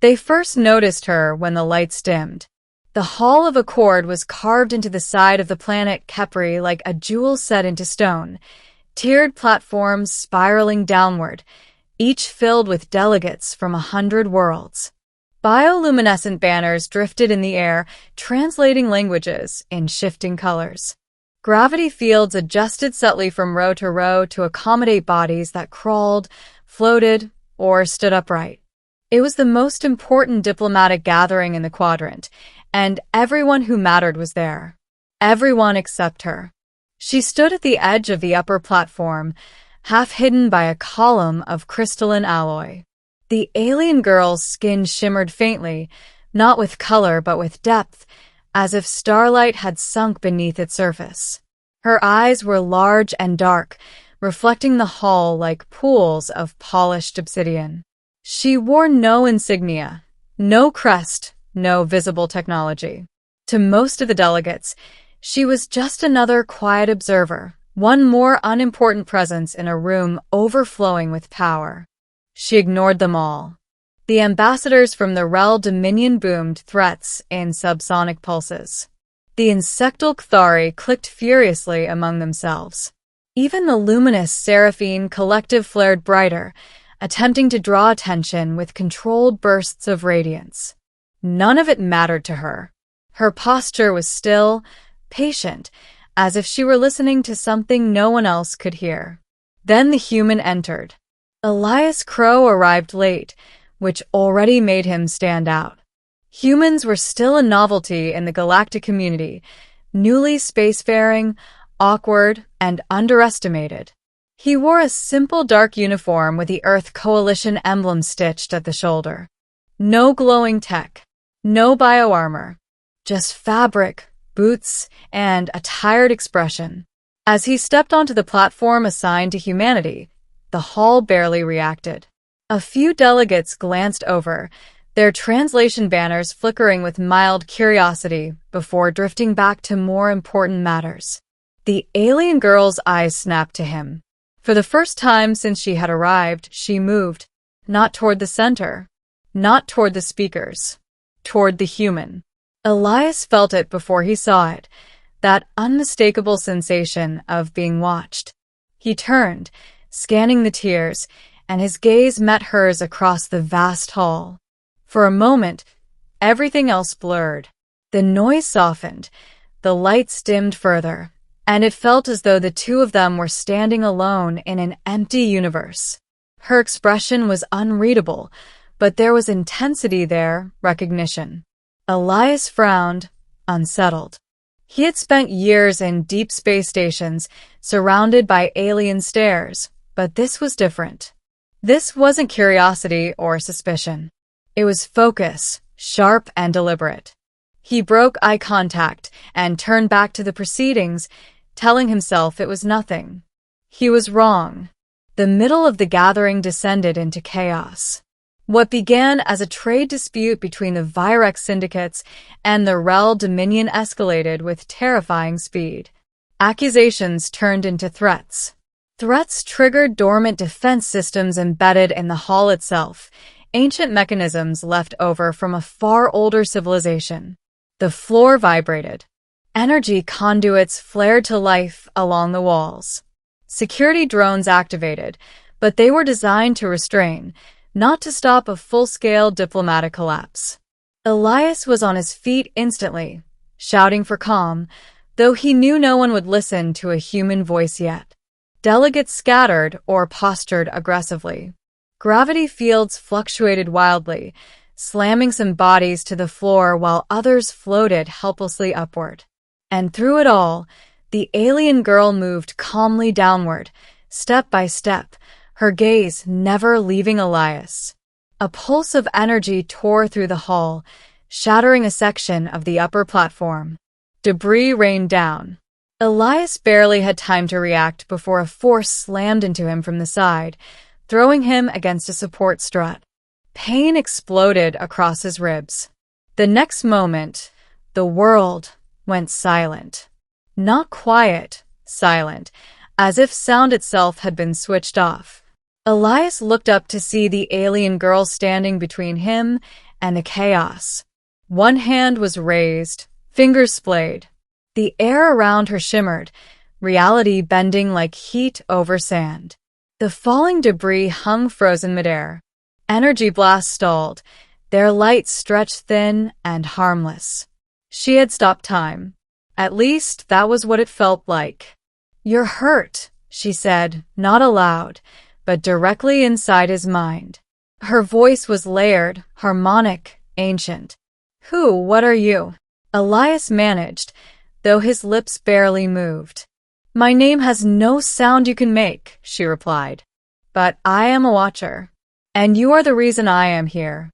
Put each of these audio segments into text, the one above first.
They first noticed her when the lights dimmed. The Hall of Accord was carved into the side of the planet Kepri like a jewel set into stone, tiered platforms spiraling downward, each filled with delegates from 100 worlds. Bioluminescent banners drifted in the air, translating languages in shifting colors. Gravity fields adjusted subtly from row to accommodate bodies that crawled, floated, or stood upright. It was the most important diplomatic gathering in the quadrant, and everyone who mattered was there. Everyone except her. She stood at the edge of the upper platform, half hidden by a column of crystalline alloy. The alien girl's skin shimmered faintly, not with color but with depth, as if starlight had sunk beneath its surface. Her eyes were large and dark, reflecting the hall like pools of polished obsidian. She wore no insignia, no crest, no visible technology. To most of the delegates, she was just another quiet observer, one more unimportant presence in a room overflowing with power. She ignored them all. The ambassadors from the Rel Dominion boomed threats in subsonic pulses. The insectal Xalthari clicked furiously among themselves. Even the luminous Seraphine collective flared brighter, attempting to draw attention with controlled bursts of radiance. None of it mattered to her. Her posture was still, patient, as if she were listening to something no one else could hear. Then the human entered. Elias Crow arrived late, which already made him stand out. Humans were still a novelty in the galactic community, newly spacefaring, awkward, and underestimated. He wore a simple dark uniform with the Earth Coalition emblem stitched at the shoulder. No glowing tech, no bioarmor, just fabric, boots, and a tired expression. As he stepped onto the platform assigned to humanity, the hall barely reacted. A few delegates glanced over, their translation banners flickering with mild curiosity before drifting back to more important matters. The alien girl's eyes snapped to him. For the first time since she had arrived, she moved, not toward the center, not toward the speakers, toward the human. Elias felt it before he saw it, that unmistakable sensation of being watched. He turned, scanning the tiers, and his gaze met hers across the vast hall. For a moment, everything else blurred. The noise softened, the lights dimmed further, and it felt as though the two of them were standing alone in an empty universe. Her expression was unreadable, but there was intensity there, recognition. Elias frowned, unsettled. He had spent years in deep space stations, surrounded by alien stares, but this was different. This wasn't curiosity or suspicion. It was focus, sharp and deliberate. He broke eye contact and turned back to the proceedings, telling himself it was nothing. He was wrong. The middle of the gathering descended into chaos. What began as a trade dispute between the Virex syndicates and the Rel Dominion escalated with terrifying speed. Accusations turned into threats. Threats triggered dormant defense systems embedded in the hall itself, ancient mechanisms left over from a far older civilization. The floor vibrated. Energy conduits flared to life along the walls. Security drones activated, but they were designed to restrain, not to stop a full-scale diplomatic collapse. Elias was on his feet instantly, shouting for calm, though he knew no one would listen to a human voice yet. Delegates scattered or postured aggressively. Gravity fields fluctuated wildly, slamming some bodies to the floor while others floated helplessly upward. And through it all, the alien girl moved calmly downward, step by step, her gaze never leaving Elias. A pulse of energy tore through the hall, shattering a section of the upper platform. Debris rained down. Elias barely had time to react before a force slammed into him from the side, throwing him against a support strut. Pain exploded across his ribs. The next moment, the world went silent. Not quiet, silent, as if sound itself had been switched off. Elias looked up to see the alien girl standing between him and the chaos. One hand was raised, fingers splayed. The air around her shimmered, reality bending like heat over sand. The falling debris hung frozen midair. Energy blasts stalled, their light stretched thin and harmless. She had stopped time. At least that was what it felt like. "You're hurt," she said, not aloud, but directly inside his mind. Her voice was layered, harmonic, ancient. What are you?" Elias managed, though his lips barely moved. "My name has no sound you can make," she replied. "But I am a watcher, and you are the reason I am here."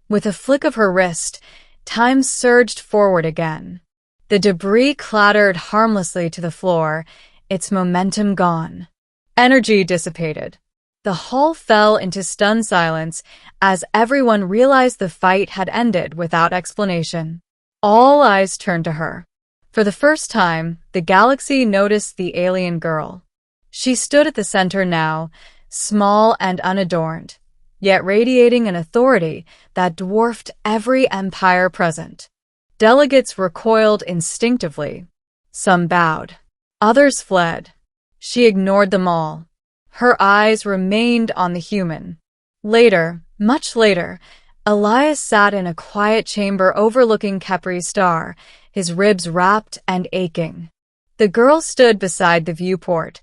With a flick of her wrist, time surged forward again. The debris clattered harmlessly to the floor, its momentum gone. Energy dissipated. The hall fell into stunned silence as everyone realized the fight had ended without explanation. All eyes turned to her. For the first time, the galaxy noticed the alien girl. She stood at the center now, small and unadorned, yet radiating an authority that dwarfed every empire present. Delegates recoiled instinctively. Some bowed. Others fled. She ignored them all. Her eyes remained on the human. Later, much later, Elias sat in a quiet chamber overlooking Kepri's star, his ribs wrapped and aching. The girl stood beside the viewport,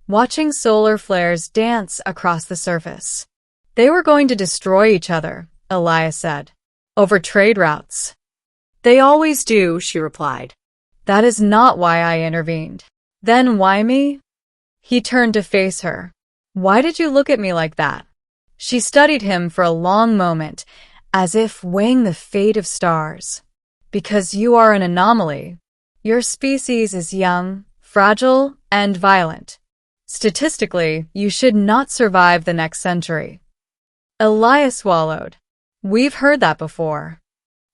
watching solar flares dance across the surface. "They were going to destroy each other," Elias said, "over trade routes." "They always do," she replied. "That is not why I intervened." "Then why me?" He turned to face her. "Why did you look at me like that?" She studied him for a long moment, as if weighing the fate of stars. "Because you are an anomaly. Your species is young, fragile, and violent. Statistically, you should not survive the next century." Elias swallowed. "We've heard that before."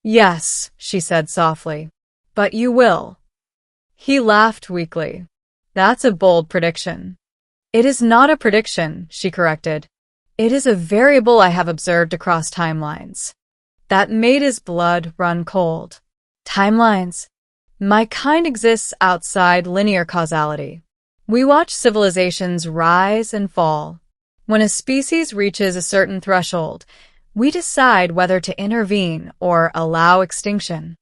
"Yes," she said softly. "But you will." He laughed weakly. "That's a bold prediction." "It is not a prediction," she corrected. "It is a variable I have observed across timelines." That made his blood run cold. Timelines? My kind exists outside linear causality. We watch civilizations rise and fall. When a species reaches a certain threshold, we decide whether to intervene or allow extinction.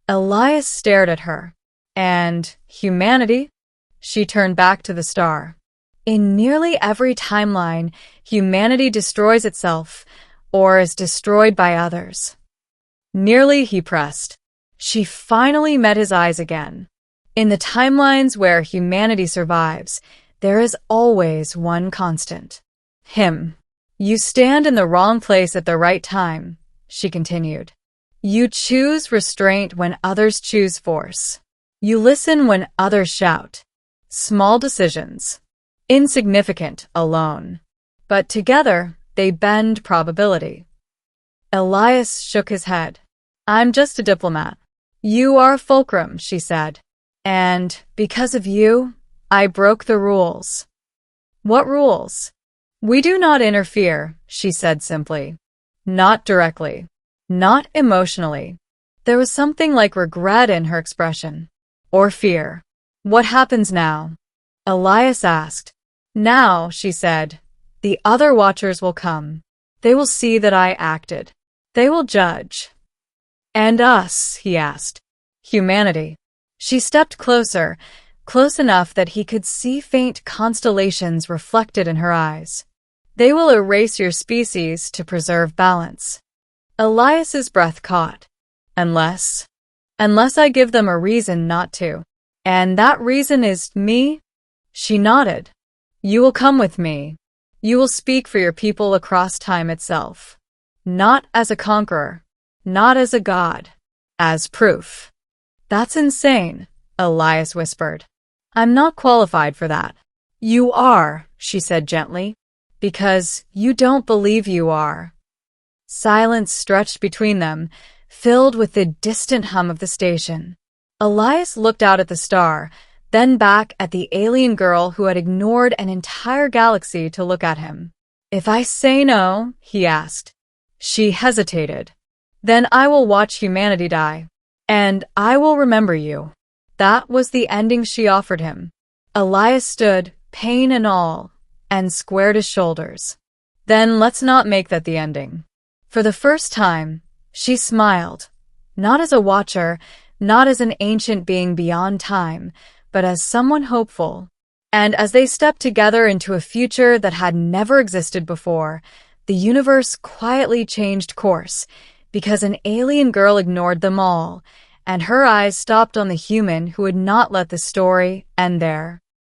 Elias stared at her. "And humanity?" She turned back to the star. "In nearly every timeline, humanity destroys itself, or is destroyed by others." "Nearly," he pressed. She finally met his eyes again. "In the timelines where humanity survives, there is always one constant. Him. You stand in the wrong place at the right time," she continued. "You choose restraint when others choose force. You listen when others shout. Small decisions. Insignificant alone. But together, they bend probability." Elias shook his head. "I'm just a diplomat." "You are a fulcrum," she said. "And because of you, I broke the rules." "What rules?" "We do not interfere," she said simply. "Not directly. Not emotionally." There was something like regret in her expression. "Or fear." "What happens now?" Elias asked. "Now," she said, "the other watchers will come. They will see that I acted. They will judge." "And us?" he asked. "Humanity." She stepped closer, close enough that he could see faint constellations reflected in her eyes. "They will erase your species to preserve balance." Elias's breath caught. Unless I give them a reason not to. "And that reason is me?" She nodded. "You will come with me. You will speak for your people across time itself. Not as a conqueror, not as a god, as proof." "That's insane," Elias whispered. "I'm not qualified for that." "You are," she said gently, "because you don't believe you are." Silence stretched between them, filled with the distant hum of the station. Elias looked out at the star, then back at the alien girl who had ignored an entire galaxy to look at him. If I say no, he asked. She hesitated. Then I will watch humanity die. And I will remember you. That was the ending she offered him. Elias stood, pain and all, and squared his shoulders. Then let's not make that the ending. For the first time, she smiled, not as a watcher, not as an ancient being beyond time, but as someone hopeful. And as they stepped together into a future that had never existed before, the universe quietly changed course, because an alien girl ignored them all, and her eyes stopped on the human who would not let the story end there.